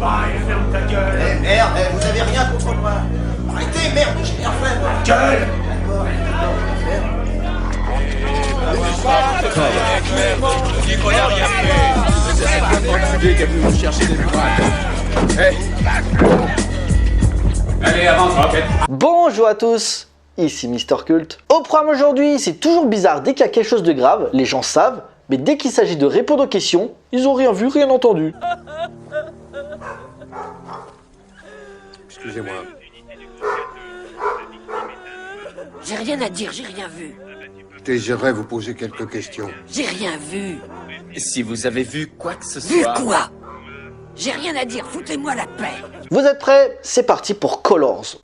Ouais, ferme ta gueule. Eh merde, vous avez rien contre moi. Arrêtez, merde, j'ai rien fait, moi. Gueule. D'accord, Allez, avance, Rocket. Bonjour à tous, ici Mister Cult. Au programme aujourd'hui, c'est toujours bizarre, dès qu'il y a quelque chose de grave, les gens savent, mais dès qu'il s'agit de répondre aux questions, ils ont rien vu, rien entendu. Excusez-moi. J'ai rien à dire, j'ai rien vu. Je désirerais vous poser quelques questions. J'ai rien vu. Si vous avez vu quoi que ce Vu soit... quoi? J'ai rien à dire, foutez-moi la paix. Vous êtes prêts? C'est parti pour Colors.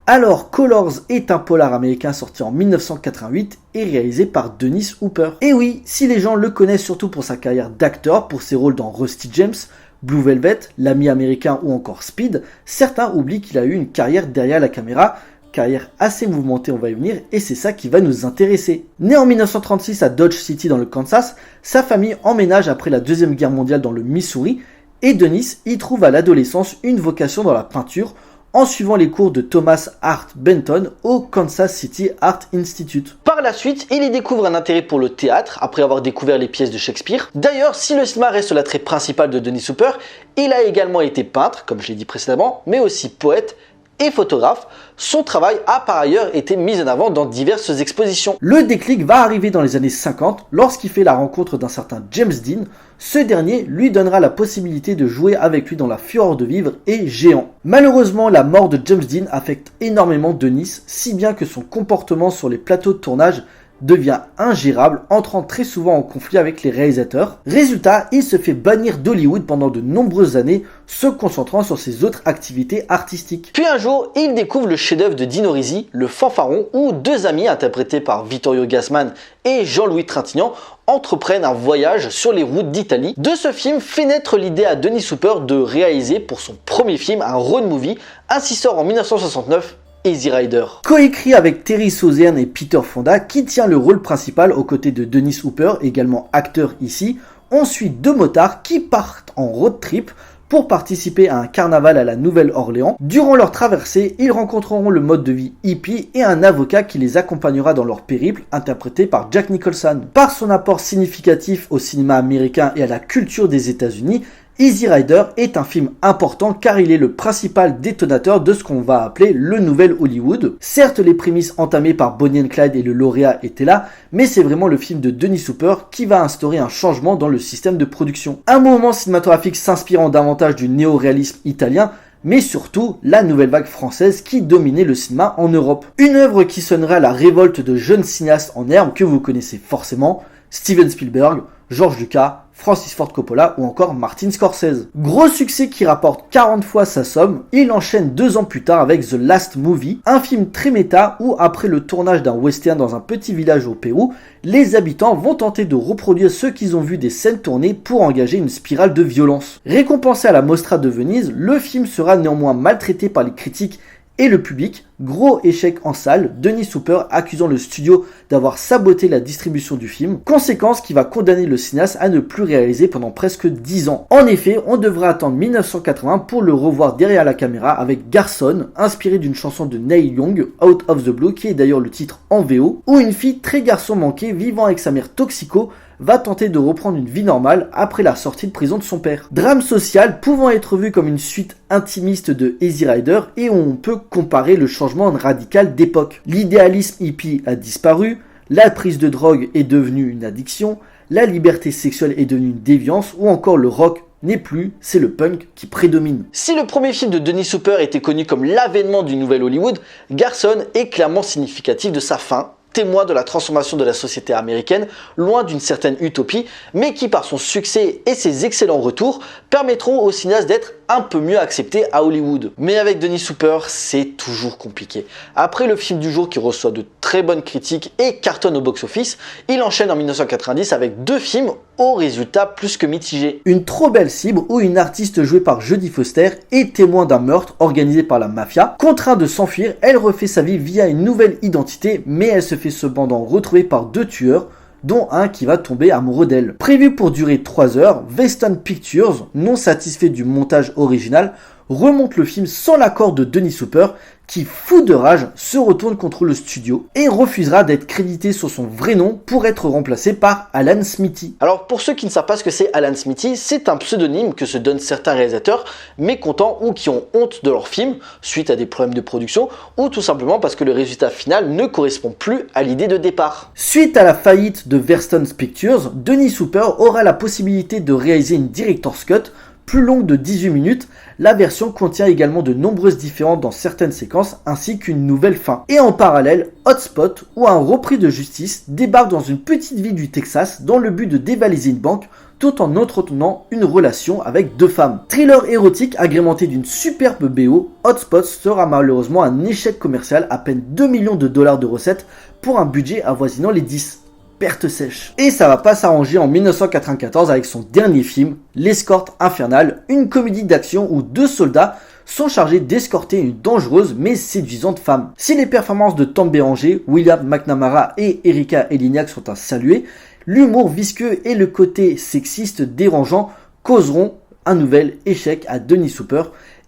Alors, Colors est un polar américain sorti en 1988 et réalisé par Dennis Hopper. Et oui, si les gens le connaissent surtout pour sa carrière d'acteur, pour ses rôles dans Rusty James, Blue Velvet, L'Ami américain ou encore Speed, certains oublient qu'il a eu une carrière derrière la caméra, carrière assez mouvementée, on va y venir, et c'est ça qui va nous intéresser. Né en 1936 à Dodge City dans le Kansas, sa famille emménage après la Deuxième Guerre mondiale dans le Missouri, et Dennis y trouve à l'adolescence une vocation dans la peinture, en suivant les cours de Thomas Hart Benton au Kansas City Art Institute. Par la suite, il y découvre un intérêt pour le théâtre, après avoir découvert les pièces de Shakespeare. D'ailleurs, si le cinéma reste l'attrait principal de Dennis Hopper, il a également été peintre, comme je l'ai dit précédemment, mais aussi poète et photographe. Son travail a par ailleurs été mis en avant dans diverses expositions. Le déclic va arriver dans les années 50 lorsqu'il fait la rencontre d'un certain James Dean. Ce dernier lui donnera la possibilité de jouer avec lui dans La Fureur de vivre et Géant. Malheureusement, la mort de James Dean affecte énormément Dennis, si bien que son comportement sur les plateaux de tournage devient ingérable, entrant très souvent en conflit avec les réalisateurs. Résultat, il se fait bannir d'Hollywood pendant de nombreuses années, se concentrant sur ses autres activités artistiques. Puis un jour, il découvre le chef-d'œuvre de Dino Risi, Le Fanfaron, où deux amis interprétés par Vittorio Gassman et Jean-Louis Trintignant entreprennent un voyage sur les routes d'Italie. De ce film fait naître l'idée à Dennis Hopper de réaliser pour son premier film un road movie, ainsi sort en 1969 Easy Rider. Coécrit avec Terry Southern et Peter Fonda, qui tient le rôle principal aux côtés de Dennis Hopper, également acteur ici, on suit deux motards qui partent en road trip pour participer à un carnaval à la Nouvelle-Orléans. Durant leur traversée, ils rencontreront le mode de vie hippie et un avocat qui les accompagnera dans leur périple, interprété par Jack Nicholson. Par son apport significatif au cinéma américain et à la culture des États-Unis, Easy Rider est un film important car il est le principal détonateur de ce qu'on va appeler le nouvel Hollywood. Certes, les prémices entamées par Bonnie and Clyde et le lauréat étaient là, mais c'est vraiment le film de Dennis Hopper qui va instaurer un changement dans le système de production. Un mouvement cinématographique s'inspirant davantage du néo-réalisme italien, mais surtout la nouvelle vague française qui dominait le cinéma en Europe. Une œuvre qui sonnera la révolte de jeunes cinéastes en herbe que vous connaissez forcément, Steven Spielberg, George Lucas, Francis Ford Coppola ou encore Martin Scorsese. Gros succès qui rapporte 40 fois sa somme, il enchaîne 2 ans plus tard avec The Last Movie, un film très méta où après le tournage d'un western dans un petit village au Pérou, les habitants vont tenter de reproduire ce qu'ils ont vu des scènes tournées pour engager une spirale de violence. Récompensé à la Mostra de Venise, le film sera néanmoins maltraité par les critiques et le public. Gros échec en salle, Dennis Hopper accusant le studio d'avoir saboté la distribution du film, conséquence qui va condamner le cinéaste à ne plus réaliser pendant presque 10 ans. En effet, on devrait attendre 1980 pour le revoir derrière la caméra avec Garçon, inspiré d'une chanson de Neil Young, Out of the Blue, qui est d'ailleurs le titre en VO, où une fille très garçon manqué vivant avec sa mère toxico va tenter de reprendre une vie normale après la sortie de prison de son père. Drame social pouvant être vu comme une suite intimiste de Easy Rider et où on peut comparer le changement radical d'époque. L'idéalisme hippie a disparu, la prise de drogue est devenue une addiction, la liberté sexuelle est devenue une déviance ou encore le rock n'est plus, c'est le punk qui prédomine. Si le premier film de Dennis Hopper était connu comme l'avènement du nouvel Hollywood, Garçon est clairement significatif de sa fin, témoin de la transformation de la société américaine, loin d'une certaine utopie, mais qui par son succès et ses excellents retours permettront au cinéaste d'être un peu mieux accepté à Hollywood. Mais avec Dennis Hopper, c'est toujours compliqué. Après le film du jour qui reçoit de très bonnes critiques et cartonne au box-office, il enchaîne en 1990 avec 2 films aux résultats plus que mitigés. Une trop belle cible où une artiste jouée par Jodie Foster est témoin d'un meurtre organisé par la mafia. Contrainte de s'enfuir, elle refait sa vie via une nouvelle identité, mais elle se fait cependant retrouver par 2 tueurs, dont un qui va tomber amoureux d'elle. Prévu pour durer 3 heures, Weston Pictures, non satisfait du montage original, remonte le film sans l'accord de Dennis Hopper, qui, fou de rage, se retourne contre le studio et refusera d'être crédité sur son vrai nom pour être remplacé par Alan Smithy. Alors pour ceux qui ne savent pas ce que c'est Alan Smithy, c'est un pseudonyme que se donnent certains réalisateurs mécontents ou qui ont honte de leur film suite à des problèmes de production ou tout simplement parce que le résultat final ne correspond plus à l'idée de départ. Suite à la faillite de Weston Pictures, Dennis Hopper aura la possibilité de réaliser une Director's Cut plus longue de 18 minutes. La version contient également de nombreuses différences dans certaines séquences ainsi qu'une nouvelle fin. Et en parallèle, Hotspot, où un repris de justice débarque dans une petite ville du Texas dans le but de dévaliser une banque tout en entretenant une relation avec 2 femmes. Thriller érotique agrémenté d'une superbe BO, Hotspot sera malheureusement un échec commercial, à peine 2 millions de dollars de recettes pour un budget avoisinant les 10. Perte sèche. Et ça va pas s'arranger en 1994 avec son dernier film, L'Escorte Infernale, une comédie d'action où 2 soldats sont chargés d'escorter une dangereuse mais séduisante femme. Si les performances de Tom Berenger, William McNamara et Erika Eleniak sont à saluer, l'humour visqueux et le côté sexiste dérangeant causeront un nouvel échec à Dennis Hopper,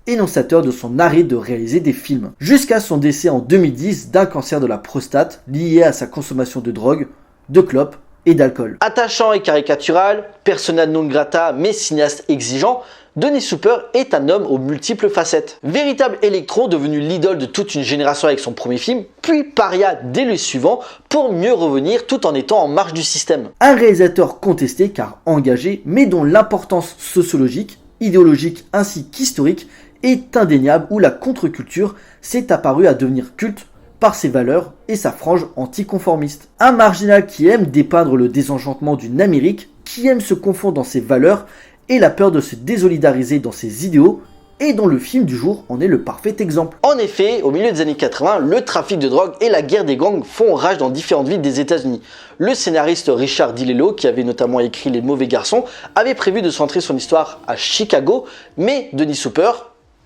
énonciateur de son arrêt de réaliser des films. Jusqu'à son décès en 2010 d'un cancer de la prostate lié à sa consommation de drogue, de clopes et d'alcool. Attachant et caricatural, persona non grata mais cinéaste exigeant, Dennis Hopper est un homme aux multiples facettes. Véritable électron devenu l'idole de toute une génération avec son premier film, puis paria dès le suivant pour mieux revenir tout en étant en marge du système. Un réalisateur contesté car engagé mais dont l'importance sociologique, idéologique ainsi qu'historique est indéniable, où la contre-culture s'est apparue à devenir culte par ses valeurs et sa frange anticonformiste. Un marginal qui aime dépeindre le désenchantement d'une Amérique, qui aime se confondre dans ses valeurs et la peur de se désolidariser dans ses idéaux, et dont le film du jour en est le parfait exemple. En effet, au milieu des années 80, le trafic de drogue et la guerre des gangs font rage dans différentes villes des États-Unis. Le scénariste Richard DiLello, qui avait notamment écrit Les Mauvais Garçons, avait prévu de centrer son histoire à Chicago, mais Dennis Hopper,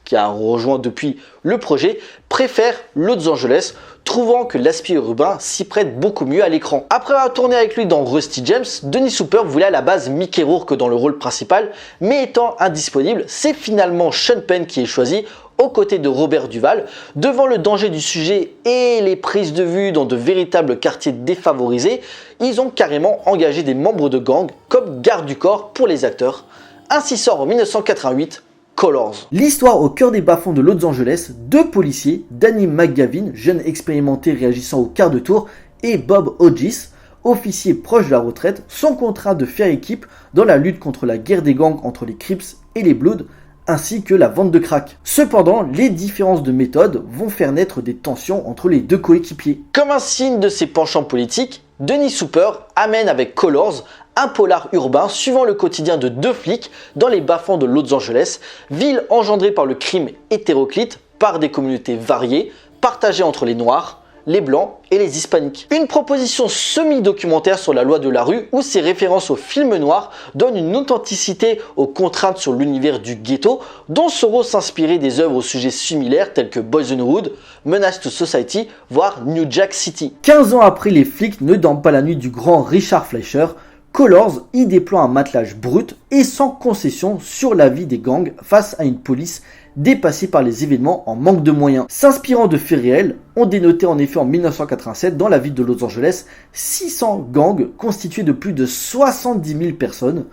qui a rejoint depuis le projet, préfère Los Angeles, trouvant que l'aspect urbain s'y prête beaucoup mieux à l'écran. Après avoir tourné avec lui dans Rusty James, Dennis Hopper voulait à la base Mickey Rourke dans le rôle principal, mais étant indisponible, c'est finalement Sean Penn qui est choisi, aux côtés de Robert Duvall. Devant le danger du sujet et les prises de vue dans de véritables quartiers défavorisés, ils ont carrément engagé des membres de gang comme garde du corps pour les acteurs. Ainsi sort en 1988 Colors. L'histoire au cœur des bas-fonds de Los Angeles, 2 policiers, Danny McGavin, jeune expérimenté réagissant au quart de tour, et Bob Hodges, officier proche de la retraite, sont contraints de faire équipe dans la lutte contre la guerre des gangs entre les Crips et les Bloods, ainsi que la vente de crack. Cependant, les différences de méthode vont faire naître des tensions entre les 2 coéquipiers. Comme un signe de ses penchants politiques, Dennis Hopper amène avec Colors un polar urbain suivant le quotidien de 2 flics dans les bas-fonds de Los Angeles, ville engendrée par le crime hétéroclite, par des communautés variées, partagées entre les Noirs, les Blancs et les Hispaniques. Une proposition semi-documentaire sur la loi de la rue où ses références au film noir donnent une authenticité aux contraintes sur l'univers du ghetto, dont sauront s'inspirer des œuvres au sujet similaires telles que Boys in the Hood, Menace to Society, voire New Jack City. 15 ans après Les flics ne dorment pas la nuit du grand Richard Fleischer, Colors y déploie un matelas brut et sans concession sur la vie des gangs face à une police dépassée par les événements en manque de moyens. S'inspirant de faits réels, on dénotait en effet en 1987 dans la ville de Los Angeles 600 gangs constitués de plus de 70 000 personnes.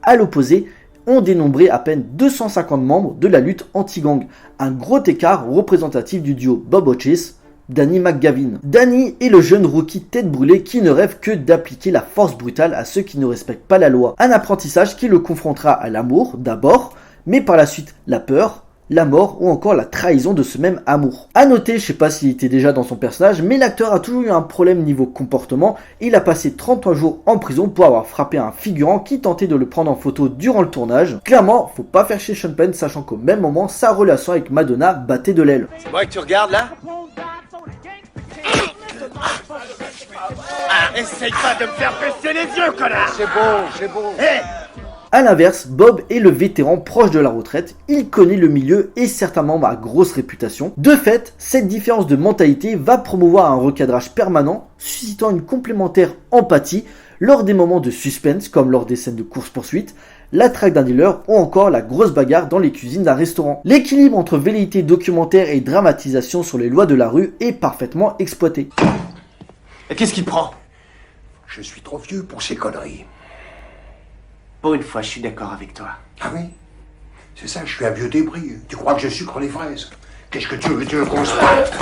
À l'opposé, on dénombrait à peine 250 membres de la lutte anti-gang, un gros écart représentatif du duo Bob Hodges, Danny McGavin. Danny est le jeune rookie tête brûlée qui ne rêve que d'appliquer la force brutale à ceux qui ne respectent pas la loi. Un apprentissage qui le confrontera à l'amour d'abord, mais par la suite la peur, la mort ou encore la trahison de ce même amour. A noter, je sais pas s'il était déjà dans son personnage, mais l'acteur a toujours eu un problème niveau comportement. Il a passé 33 jours en prison pour avoir frappé un figurant qui tentait de le prendre en photo durant le tournage. Clairement, faut pas faire chez Sean Penn, sachant qu'au même moment, sa relation avec Madonna battait de l'aile. C'est moi que tu regardes là? Essaye pas de me faire baisser les yeux, connard. C'est bon. A l'inverse, Bob est le vétéran proche de la retraite, il connaît le milieu et certains membres à grosse réputation. De fait, cette différence de mentalité va promouvoir un recadrage permanent, suscitant une complémentaire empathie lors des moments de suspense comme lors des scènes de course-poursuite, la traque d'un dealer ou encore la grosse bagarre dans les cuisines d'un restaurant. L'équilibre entre velléité documentaire et dramatisation sur les lois de la rue est parfaitement exploité. Et qu'est-ce qui te prend? Je suis trop vieux pour ces conneries. Pour une fois, je suis d'accord avec toi. Ah oui? C'est ça, je suis un vieux débris. Tu crois que je sucre les fraises? Qu'est-ce que tu veux qu'on se batte?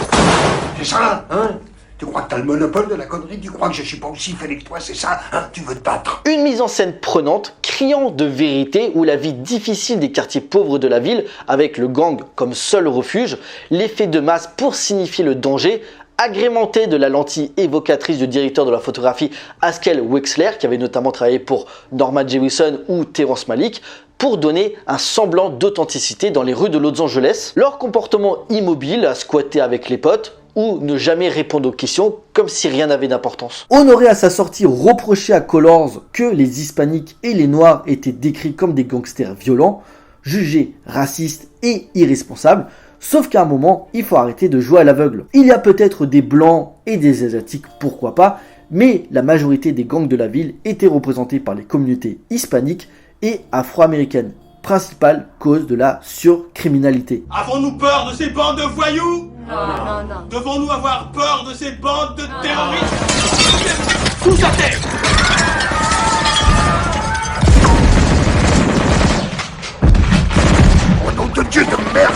C'est ça, hein? Tu crois que t'as le monopole de la connerie? Tu crois que je suis pas aussi fêlé que toi, c'est ça, hein? Tu veux te battre? Une mise en scène prenante, criant de vérité où la vie difficile des quartiers pauvres de la ville, avec le gang comme seul refuge, l'effet de masse pour signifier le danger, agrémenté de la lentille évocatrice du directeur de la photographie Haskell Wexler, qui avait notamment travaillé pour Norman Jewison ou Terrence Malick, pour donner un semblant d'authenticité dans les rues de Los Angeles. Leur comportement immobile, à squatter avec les potes, ou ne jamais répondre aux questions comme si rien n'avait d'importance. Honoré à sa sortie reproché à Colors que les hispaniques et les noirs étaient décrits comme des gangsters violents, jugés racistes et irresponsables, sauf qu'à un moment, il faut arrêter de jouer à l'aveugle. Il y a peut-être des blancs et des asiatiques, pourquoi pas, mais la majorité des gangs de la ville étaient représentés par les communautés hispaniques et afro-américaines, principale cause de la surcriminalité. Avons-nous peur de ces bandes de voyous? Non. Devons-nous avoir peur de ces bandes de terroristes? Tous à terre! Oh nom de Dieu de merde!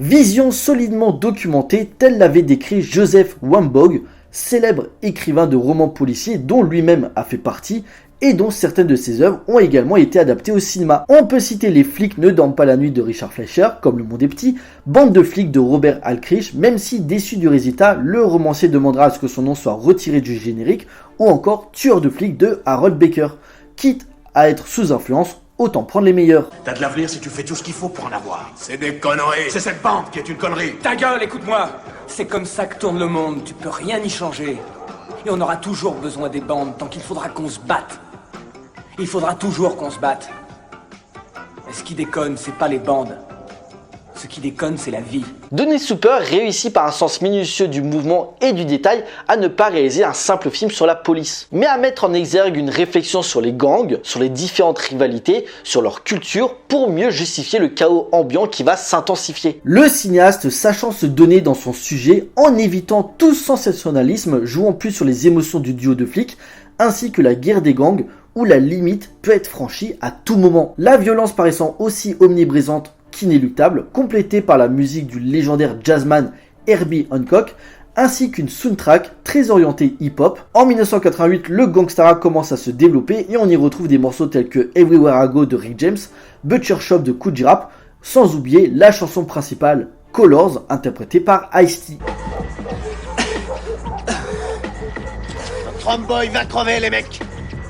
Vision solidement documentée, tel l'avait décrit Joseph Wambog, célèbre écrivain de romans policiers dont lui-même a fait partie et dont certaines de ses œuvres ont également été adaptées au cinéma. On peut citer Les flics ne dorment pas la nuit de Richard Fleischer, comme Le Monde est petit, Bande de flics de Robert Alkrich, même si déçu du résultat, le romancier demandera à ce que son nom soit retiré du générique, ou encore Tueur de flics de Harold Baker. Quitte à être sous influence, autant prendre les meilleurs. T'as de l'avenir si tu fais tout ce qu'il faut pour en avoir. C'est des conneries. C'est cette bande qui est une connerie. Ta gueule, écoute-moi. C'est comme ça que tourne le monde, tu peux rien y changer. Et on aura toujours besoin des bandes tant qu'il faudra qu'on se batte. Il faudra toujours qu'on se batte. Mais ce qui déconne, c'est pas les bandes. Ce qui déconne, c'est la vie. Dennis Hopper réussit par un sens minutieux du mouvement et du détail à ne pas réaliser un simple film sur la police, mais à mettre en exergue une réflexion sur les gangs, sur les différentes rivalités, sur leur culture, pour mieux justifier le chaos ambiant qui va s'intensifier. Le cinéaste sachant se donner dans son sujet en évitant tout sensationnalisme, jouant plus sur les émotions du duo de flics, ainsi que la guerre des gangs, où la limite peut être franchie à tout moment. La violence paraissant aussi omniprésente qu'inéluctable, complétée par la musique du légendaire jazzman Herbie Hancock, ainsi qu'une soundtrack très orientée hip-hop. En 1988, le gangstera commence à se développer et on y retrouve des morceaux tels que Everywhere I Go de Rick James, Butcher Shop de Kool G Rap, sans oublier la chanson principale Colors, interprétée par Ice-T. Tromboy va crever, les mecs.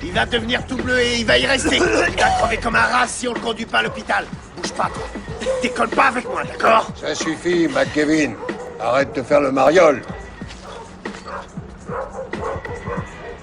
Il va devenir tout bleu et il va y rester. Il va crever comme un rat si on le conduit pas à l'hôpital. Bouge pas, toi. Décolle pas avec moi, d'accord? Ça suffit, McKevin. Arrête de faire le mariole.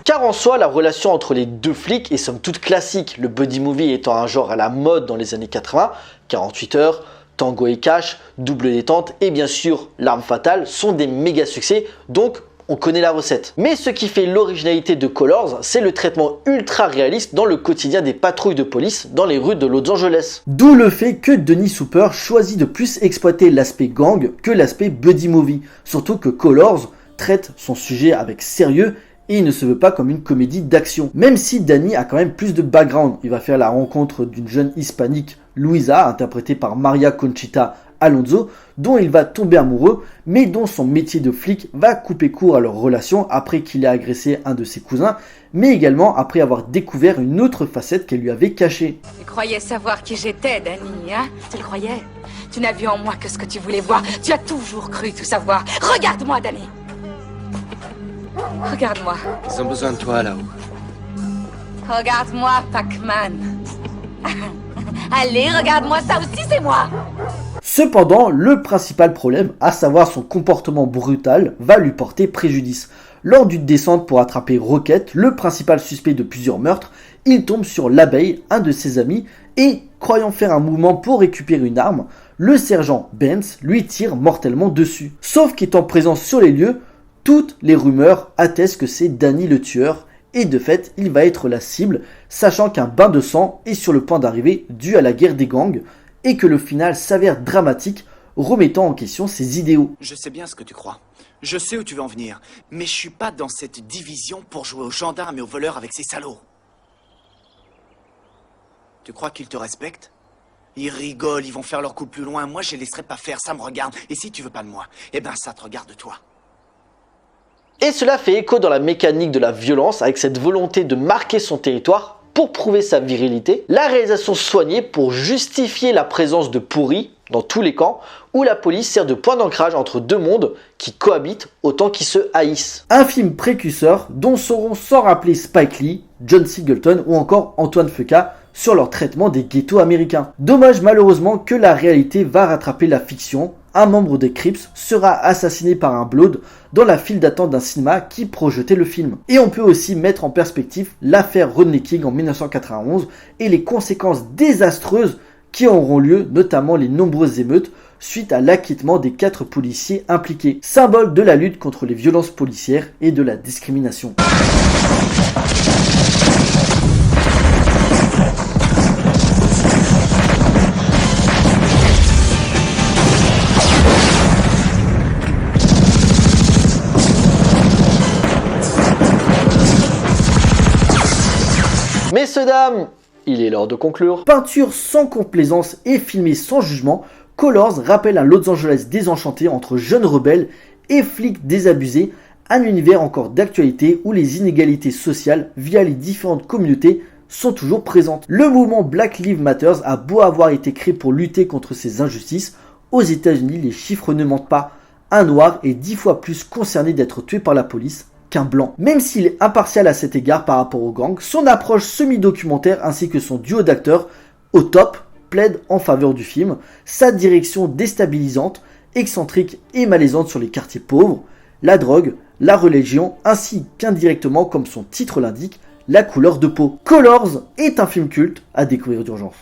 Car en soi, la relation entre les deux flics est somme toute classique, le buddy movie étant un genre à la mode dans les années 80, 48 heures, Tango et Cash, Double détente et bien sûr L'arme fatale sont des méga succès, donc on connaît la recette. Mais ce qui fait l'originalité de Colors, c'est le traitement ultra réaliste dans le quotidien des patrouilles de police dans les rues de Los Angeles. D'où le fait que Dennis Hopper choisit de plus exploiter l'aspect gang que l'aspect buddy movie, surtout que Colors traite son sujet avec sérieux et il ne se veut pas comme une comédie d'action. Même si Danny a quand même plus de background, il va faire la rencontre d'une jeune hispanique, Louisa, interprétée par Maria Conchita Alonzo, dont il va tomber amoureux, mais dont son métier de flic va couper court à leur relation après qu'il ait agressé un de ses cousins, mais également après avoir découvert une autre facette qu'elle lui avait cachée. Tu croyais savoir qui j'étais, Danny, hein? Tu le croyais? Tu n'as vu en moi que ce que tu voulais voir. Tu as toujours cru tout savoir. Regarde-moi, Danny. Regarde-moi. Ils ont besoin de toi là-haut. Regarde-moi, Pac-Man. Allez, regarde-moi, ça aussi c'est moi. Cependant, le principal problème, à savoir son comportement brutal, va lui porter préjudice. Lors d'une descente pour attraper Rocket, le principal suspect de plusieurs meurtres, il tombe sur l'abeille, un de ses amis, et, croyant faire un mouvement pour récupérer une arme, le sergent Benz lui tire mortellement dessus. Sauf qu'étant présent sur les lieux, toutes les rumeurs attestent que c'est Danny le tueur, et de fait, il va être la cible, sachant qu'un bain de sang est sur le point d'arriver dû à la guerre des gangs, et que le final s'avère dramatique, remettant en question ses idéaux. Je sais bien ce que tu crois. Je sais où tu veux en venir. Mais je suis pas dans cette division pour jouer aux gendarmes et aux voleurs avec ces salauds. Tu crois qu'ils te respectent? Ils rigolent, ils vont faire leur coup plus loin. Moi, je les laisserai pas faire, ça me regarde. Et si tu veux pas de moi, eh ben ça te regarde toi. Et cela fait écho dans la mécanique de la violence, avec cette volonté de marquer son territoire pour prouver sa virilité, la réalisation soignée pour justifier la présence de pourris dans tous les camps, où la police sert de point d'ancrage entre deux mondes qui cohabitent autant qu'ils se haïssent. Un film précurseur dont sauront sans rappeler Spike Lee, John Singleton ou encore Antoine Fuqua sur leur traitement des ghettos américains. Dommage malheureusement que la réalité va rattraper la fiction. Un membre des Crips sera assassiné par un Blood dans la file d'attente d'un cinéma qui projetait le film. Et on peut aussi mettre en perspective l'affaire Rodney King en 1991 et les conséquences désastreuses qui auront lieu, notamment les nombreuses émeutes suite à l'acquittement des 4 policiers impliqués, symbole de la lutte contre les violences policières et de la discrimination. Messieurs, dames, il est l'heure de conclure. Peinture sans complaisance et filmée sans jugement, Colors rappelle un Los Angeles désenchanté entre jeunes rebelles et flics désabusés, un univers encore d'actualité où les inégalités sociales via les différentes communautés sont toujours présentes. Le mouvement Black Lives Matter a beau avoir été créé pour lutter contre ces injustices, aux États-Unis les chiffres ne mentent pas. Un noir est 10 fois plus concerné d'être tué par la police qu'un blanc. Même s'il est impartial à cet égard par rapport aux gangs, son approche semi-documentaire ainsi que son duo d'acteurs au top plaide en faveur du film. Sa direction déstabilisante, excentrique et malaisante sur les quartiers pauvres, la drogue, la religion, ainsi qu'indirectement, comme son titre l'indique, la couleur de peau. Colors est un film culte à découvrir d'urgence.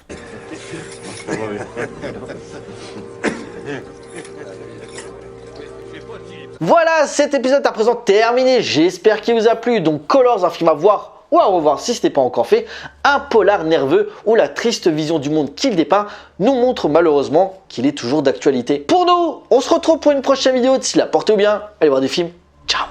Voilà, cet épisode est à présent terminé, j'espère qu'il vous a plu. Donc Colors, un film à voir ou à revoir si ce n'est pas encore fait, un polar nerveux où la triste vision du monde qu'il dépeint nous montre malheureusement qu'il est toujours d'actualité. Pour nous, on se retrouve pour une prochaine vidéo, d'ici là, portez-vous bien, allez voir des films, ciao.